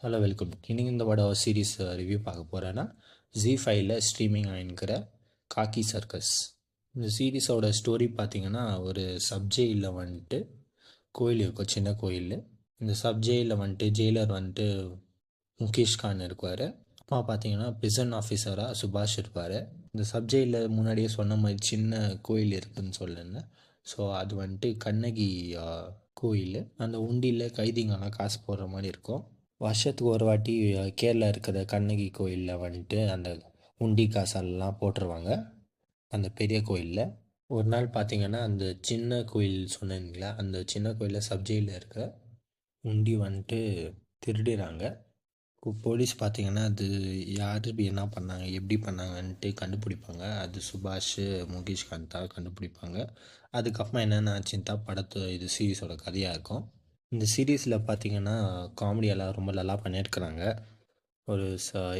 Hello welcome. இன்னைக்கு இந்த படம் சீரிஸ் ரிவ்யூ பார்க்க போகிறேன்னா ஜி5ல ஸ்ட்ரீமிங் ஆகிருக்கிற காக்கி சர்க்கஸ். இந்த சீரீஸோட ஸ்டோரி பார்த்தீங்கன்னா, ஒரு சப்ஜெயிலில் வந்துட்டு கோயில் இருக்கும், சின்ன கோயில். இந்த சப்ஜெயிலில் வந்துட்டு ஜெயிலர் வந்துட்டு முகேஷ் கான் இருப்பார். அப்பா பார்த்தீங்கன்னா பிரிசன் ஆஃபீஸராக சுபாஷ் இருப்பார். இந்த சப்ஜெயிலில் முன்னாடியே சொன்ன மாதிரி சின்ன கோயில் இருக்குதுன்னு சொல்லியிருந்தேன். ஸோ அது வந்துட்டு கண்ணகி கோயில். அந்த உண்டியில் கைதிங்கெல்லாம் காசு போடுற மாதிரி இருக்கும். வருஷத்துக்கு ஒரு வாட்டி கேரளா இருக்கிற கண்ணகி கோயிலில் வந்துட்டு அந்த உண்டி காசெல்லாம் போட்டுருவாங்க அந்த பெரிய கோயிலில். ஒரு நாள் பார்த்தீங்கன்னா, அந்த சின்ன கோயில் சொன்னீங்களா, அந்த சின்ன கோயிலில் சப்ஜெயிலில் இருக்கிற உண்டி வந்துட்டு திருடிறாங்க. போலீஸ் பார்த்தீங்கன்னா, அது யார் என்ன பண்ணாங்க எப்படி பண்ணாங்கன்ட்டு கண்டுபிடிப்பாங்க. அது சுபாஷ் முகேஷ் காந்த் தான் கண்டுபிடிப்பாங்க. அதுக்கப்புறமா என்னென்ன ஆச்சுன்னு தான் இது சீரீஸோட கதையாக இருக்கும். இந்த சீரீஸில் பார்த்தீங்கன்னா, காமெடியெல்லாம் ரொம்ப நல்லா பண்ணியிருக்கிறாங்க. ஒரு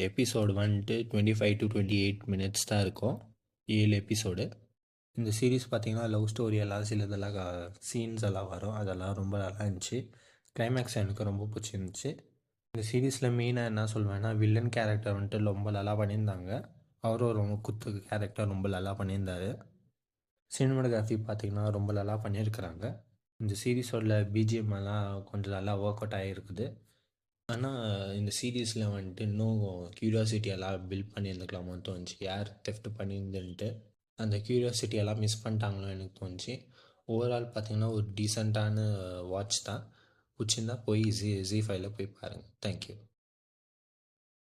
எபிசோடு வந்துட்டு 25 to 28 மினிட்ஸ் தான் இருக்கும், 7 எபிசோடு. இந்த சீரீஸ் பார்த்தீங்கன்னா, லவ் ஸ்டோரி எல்லாம் சிலதெல்லாம் சீன்ஸ் எல்லாம் வரும், அதெல்லாம் ரொம்ப நல்லா இருந்துச்சு. கிளைமேக்ஸ் எனக்கு ரொம்ப பிடிச்சிருந்துச்சு. இந்த சீரீஸில் மெயினாக என்ன சொல்வேன்னா, வில்லன் கேரக்டர் வந்துட்டு ரொம்ப நல்லா பண்ணியிருந்தாங்க. அவரும் ரொம்ப குத்து கேரக்டர் ரொம்ப நல்லா பண்ணியிருந்தார். சினிமாட்டோகிராஃபி பார்த்திங்கன்னா ரொம்ப நல்லா பண்ணியிருக்கிறாங்க. இந்த சீரீஸோட பிஜிஎம் எல்லாம் கொஞ்சம் நல்லா ஒர்க் அவுட் ஆகிருக்குது. ஆனால் இந்த சீரீஸில் வந்துட்டு இன்னும் க்யூரியாசிட்டி எல்லாம் பில்ட் பண்ணியிருந்துக்கலாமோன்னு தோணுச்சு. யார் தெஃப்ட் பண்ணியிருந்துன்ட்டு அந்த க்யூரியாசிட்டி எல்லாம் மிஸ் பண்ணிட்டாங்களோ எனக்கு தோணுச்சு. ஓவரால் பார்த்திங்கன்னா ஒரு டீசெண்டான வாட்ச் தான். பிடிச்சிருந்தா போய் ஜி5ல போய் பாருங்கள். தேங்க்யூ.